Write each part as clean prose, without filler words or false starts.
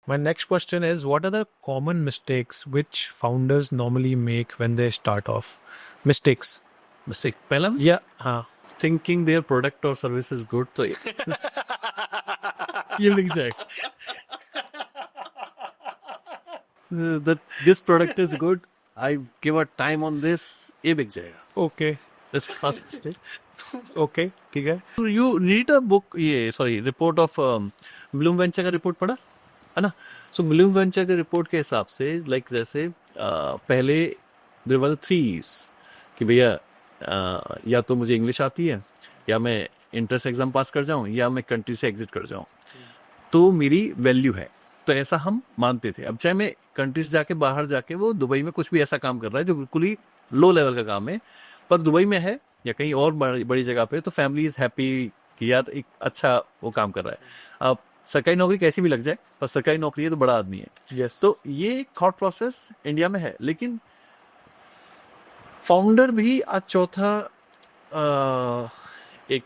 My next question is, what are the common mistakes which founders normally make when they start off? Mistakes. Mistake पहला Yeah. हाँ. Thinking their product और service is good तो ये big जाएगा. that this product is good, I give a time on this, ये बिक जाएगा. Okay. That's first mistake. Okay. ठीक है. You read a book, ये sorry report of Bloom Venture का रिपोर्ट पढ़ा है ना. So Bloom Venture के रिपोर्ट के हिसाब से like जैसे पहले there were threes कि भैया या तो मुझे इंग्लिश आती है, या मैं इंट्रेंस एग्जाम पास कर जाऊं, या मैं कंट्री से एग्जिट कर जाऊं, तो मेरी वैल्यू है. तो ऐसा हम मानते थे. अब चाहे मैं कंट्री से जाके बाहर जाके वो दुबई में कुछ भी ऐसा काम कर रहा है जो बिल्कुल ही लो लेवल का काम है, पर दुबई में है या कहीं और बड़ी जगह पे, तो फैमिली इज हैप्पी कि यार एक अच्छा वो काम कर रहा है. अब सरकारी नौकरी कैसी भी लग जाए, पर सरकारी नौकरी है तो बड़ा आदमी है. Yes. तो ये थॉट प्रोसेस इंडिया में है. लेकिन फाउंडर भी आज चौथा एक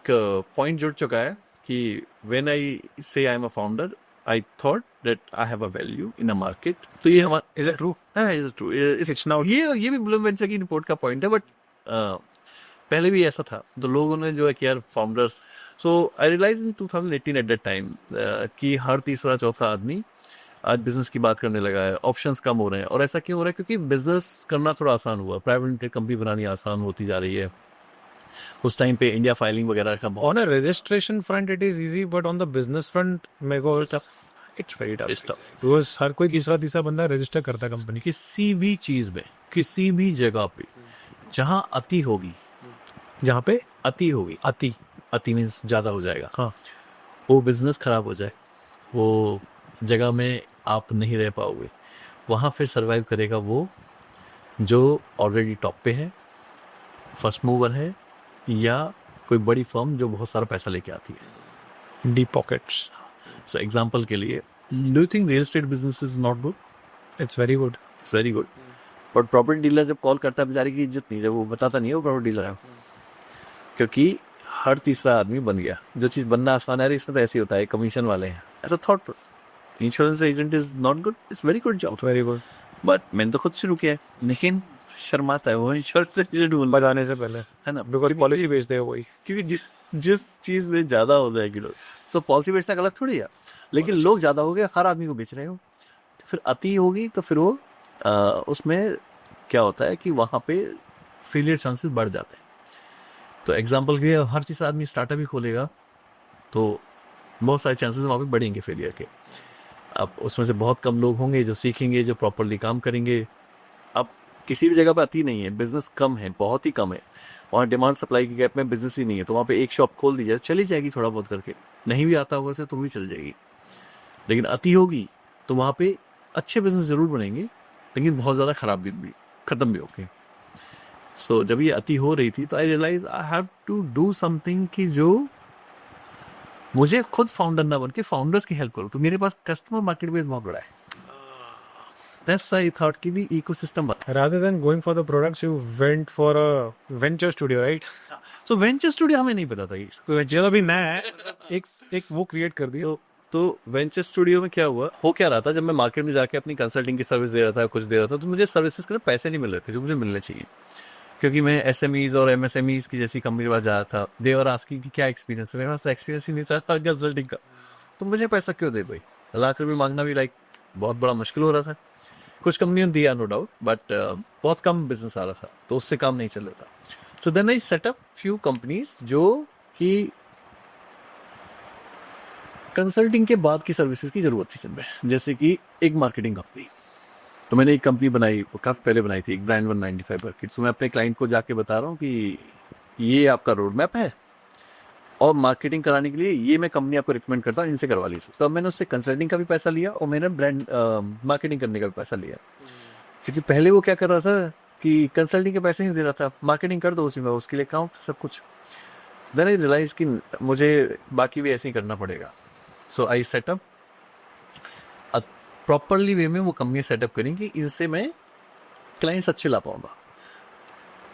पॉइंट जुड़ चुका है कि व्हेन आई से I am a founder, I thought that I have a value in a market. तो ये हमारा Is it true? Is true. It's now. ये भी ब्लूम वेंचर की रिपोर्ट का पॉइंट है. बट पहले भी ऐसा था. तो लोगों ने जो है कि यार founders, so I realise in 2018 at that time कि हर तीसरा चौथा आदमी आज बिजनेस की बात करने लगा है. ऑप्शंस कम हो रहे हैं. और ऐसा क्यों हो रहा है? क्योंकि बिजनेस करना थोड़ा आसान हुआ. प्राइवेट लिमिटेड कंपनी बनानी आसान होती जा रही है. उस टाइम पे इंडिया फाइलिंग वगैरह का बहुत On a registration front, it is easy, but on the business front, मेरे को it's very tough. It's tough. Because हर कोई तीसरा तीसरा बंदा रजिस्टर करता है कंपनी. किसी भी चीज में, किसी भी जगह पे जहां अति होगी, जहाँ पे अति होगी, अति मीन्स ज्यादा हो जाएगा, हाँ. वो बिजनेस खराब हो जाए, वो जगह में आप नहीं रह पाओगे. वहां फिर सरवाइव करेगा वो जो ऑलरेडी टॉप पे है, फर्स्ट मूवर है, या कोई बड़ी फर्म जो बहुत सारा पैसा लेके आती है. Deep pockets. सो एग्जाम्पल के लिए, do you think real estate business is not good? It's very good. It's very good. But property dealer जब कॉल करता है, बेचारे की इज्जत नहीं, जब वो बताता नहीं है वो प्रॉपर्टी डीलर है, क्योंकि हर तीसरा आदमी बन गया. जो चीज़ बनना आसान है, इसमें तो ऐसे ही होता है, कमीशन वाले हैं, ऐसा thought process. Insurance agent is not good, it's very good job. Very good. But मैंने तो खुद शुरू किया है, लेकिन शर्माता है वो इंश्योरेंस एजेंट बोलना, बताने से पहले. है ना. Because पॉलिसी बेचते हैं वही. क्योंकि जिस चीज़ में ज़्यादा हो जाएगी लोग, तो पॉलिसी बेचना गलत थोड़ी है. लेकिन लोग ज़्यादा हो गए, हर आदमी को बेच रहे हो, तो फिर अति होगी, तो फिर वो उसमें क्या होता है कि वहाँ पे फेलियर चांसेस बढ़ जाते हैं. तो एग्जांपल के लिए, हर तीसरा आदमी स्टार्टअप ही खोलेगा, तो बहुत सारे चांसेस वहाँ पे बढ़ेंगे फेलियर के. अब उसमें से बहुत कम लोग होंगे जो सीखेंगे, जो प्रॉपरली काम करेंगे. अब किसी भी जगह पे अति नहीं है, बिजनेस कम है, बहुत ही कम है. वहाँ डिमांड सप्लाई की गैप में बिजनेस ही नहीं है, तो वहाँ पे एक शॉप खोल दी जाए, चली जाएगी थोड़ा बहुत करके. नहीं भी आता होगा उसे तो भी चल जाएगी. लेकिन अति होगी तो वहाँ पे अच्छे बिजनेस जरूर बनेंगे, लेकिन बहुत ज़्यादा खराब भी खत्म भी होंगे. सो जब ये अति हो रही थी, तो I realise I have to do something कि जो मुझे खुद फाउंडर ना बन के फाउंडर्स की हेल्प करूँ. तो मेरे पास कस्टमर मार्केट बेस बहुत बड़ा है. दैट्स आई थॉट कि भी इकोसिस्टम बना. Rather than going for the products, you went for a venture studio, right? So venture studio हमें नहीं पता था कि जो अभी नया है, एक वो क्रिएट कर दिया. तो वेंचर स्टूडियो में क्या हुआ, हो क्या रहा था, जब मैं मार्केट में जाके अपनी कंसल्टिंग की सर्विस दे रहा था, कुछ दे रहा था, तो मुझे सर्विसेज के लिए पैसे नहीं मिल रहे थे जो मुझे मिलने चाहिए. क्योंकि मैं एसएमईज और एमएसएमईज की जैसी कंपनी के पास जा रहा था. दे और आस्किंग कि क्या एक्सपीरियंस है. मेरे पास एक्सपीरियंस ही नहीं था कंसल्टिंग का, तो मुझे पैसा क्यों दे भाई. लाख रुपये मांगना भी लाइक बहुत बड़ा मुश्किल हो रहा था. कुछ कंपनियों ने दिया नो डाउट, बट बहुत कम बिजनेस आ रहा था, तो उससे काम नहीं चल रहा था. So then I set up few companies जो कि कंसल्टिंग के बाद की सर्विसेज की जरूरत थी जिनमें, जैसे कि एक मार्केटिंग कंपनी. तो मैंने एक कंपनी बनाई, वो काफ़ी पहले बनाई थी, एक ब्रांड 195 मार्केट. तो मैं अपने क्लाइंट को जाके बता रहा हूँ कि ये आपका रोड मैप है, और मार्केटिंग कराने के लिए ये मैं कंपनी आपको रिकमेंड करता हूँ, इनसे करवा लीजिए. तो अब मैंने उससे कंसल्टिंग का भी पैसा लिया, और मैंने ब्रांड मार्केटिंग करने का भी पैसा लिया. क्योंकि पहले वो क्या कर रहा था कि कंसल्टिंग के पैसे नहीं दे रहा था, मार्केटिंग कर दो उसी में, उसके लिए अकाउंट सब कुछ. देन आई रियलाइज कि मुझे बाकी भी ऐसे ही करना पड़ेगा. सो आई सेटअप प्रॉपरली वे में वो कंपनी सेटअप करेंगी, इनसे मैं क्लाइंट्स अच्छे ला पाऊंगा.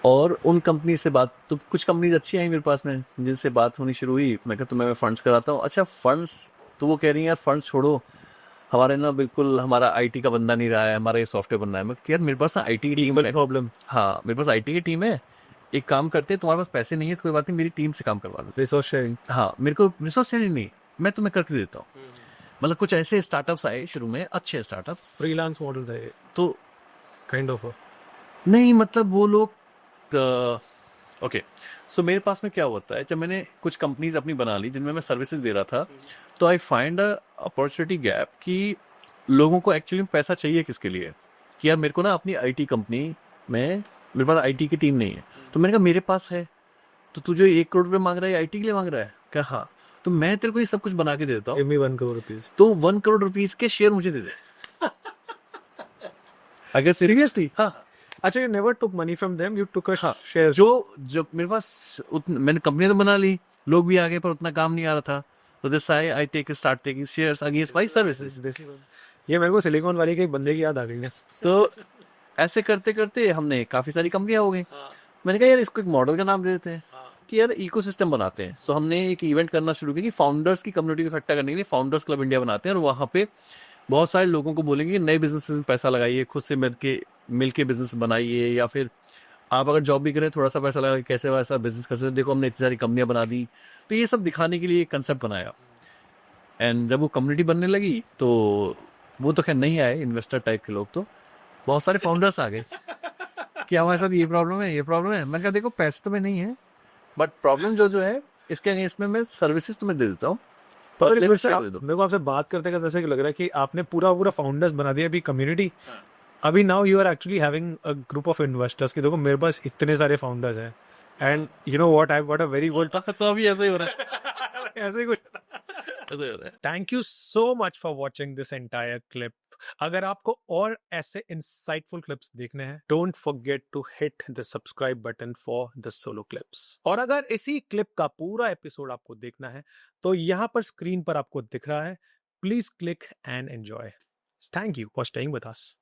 और उन कंपनी से बात, तो कुछ कंपनीज अच्छी आई मेरे पास में, जिनसे बात होनी शुरू हुई. मैं कहा तुम्हें मैं फंड्स कराता हूँ. अच्छा फंड्स, तो वो कह रही हैं यार फंड्स छोड़ो, हमारे ना बिल्कुल हमारा आईटी का बंदा नहीं रहा है, हमारा ये सॉफ्टवेयर बनना है। मैं यार मेरे पास ना आईटी की टीम है, प्रॉब्लम हाँ मेरे पास आईटी की टीम है, एक काम करते हैं, तुम्हारे पास पैसे नहीं है तो कोई बात नहीं, मेरी टीम से काम करवा लो। रिसोर्स शेयरिंग हाँ मेरे को रिसोर्स शेयरिंग नहीं, मैं तुम्हें करके देता हूँ। मतलब कुछ ऐसे स्टार्टअप्स आए शुरू में, अच्छे स्टार्टअप्स। फ्रीलांस मॉडल था ये तो काइंड ऑफ नहीं मतलब वो लोग, ओके सो मेरे पास में क्या होता है, जब मैंने कुछ कंपनीज अपनी बना ली जिनमें मैं सर्विसेज दे रहा था, तो I find a opportunity gap कि लोगों को एक्चुअली पैसा चाहिए किसके लिए, कि यार मेरे को ना अपनी आईटी कंपनी में, मेरे पास आईटी की टीम नहीं है, तो मैंने कहा मेरे पास है, तो तू जो 1 करोड़ रुपये मांग रहा है आईटी के लिए मांग रहा है क्या, हाँ तो मैं तेरे को ये सब कुछ बना के देता हूँ, गिव मी 1 करोड़ रुपीज तो 1 करोड़ रुपीज के शेयर मुझे दे दे। अगर सीरियसली हाँ अच्छा you never took money from them you took a हाँ शेयर जो मेरे पास मैंने कंपनी तो बना ली, लोग भी आ गए, पर उतना काम नहीं आ रहा था, तो this I take start taking shares against my services. ये मेरे को सिलिकॉन वैली के एक बंदे की याद आ गई है तो ऐसे करते करते हमने काफी सारी कंपनियां हो गई। मैंने कहा यार इसको एक मॉडल का नाम दे देते हैं कि यार इकोसिस्टम बनाते हैं। तो हमने एक इवेंट करना शुरू किया कि फाउंडर्स की कम्युनिटी को इकट्ठा करने के लिए फाउंडर्स क्लब इंडिया बनाते हैं, और वहाँ पे बहुत सारे लोगों को बोलेंगे कि नए बिजनेस में पैसा लगाइए, खुद से मिल के बिजनेस बनाइए, या फिर आप अगर जॉब भी करें थोड़ा सा पैसा लगा के कैसे वैसा बिजनेस कर सकते हैं। देखो हमने इतनी सारी कंपनियां बना दी, तो ये सब दिखाने के लिए एक कंसेप्ट बनाया। एंड जब वो कम्युनिटी बनने लगी तो वो तो खैर नहीं आए इन्वेस्टर टाइप के लोग, तो बहुत सारे फाउंडर्स आ गए कि हमारे साथ ये प्रॉब्लम है, ये प्रॉब्लम है। मैंने कहा देखो पैसे तुम्हें नहीं है, बट प्रॉब्लम जो जो है इसके अगेंस्ट में मैं सर्विसेज तुम्हें दे देता हूँ, पर लेकिन वैसे शेयर दे दो। मेरे को आपसे बात करते करते ऐसे लग रहा है कि आपने पूरा पूरा फाउंडर्स बना दिया अभी कम्युनिटी। अभी now you are actually having a group of investors कि देखो मेरे पास इतने सारे फाउंडर्स हैं and you know what I got a very good तो अभी ऐसा ही हो रहा है, ऐसे ही कुछ ऐसा ही हो रहा है। Thank you so much for watching this entire clip. अगर आपको और ऐसे इंसाइटफुल क्लिप्स देखने हैं don't forget to hit the subscribe button for the solo clips. और अगर इसी क्लिप का पूरा एपिसोड आपको देखना है तो यहाँ पर स्क्रीन पर आपको दिख रहा है, please click and enjoy. Thank you for staying with us.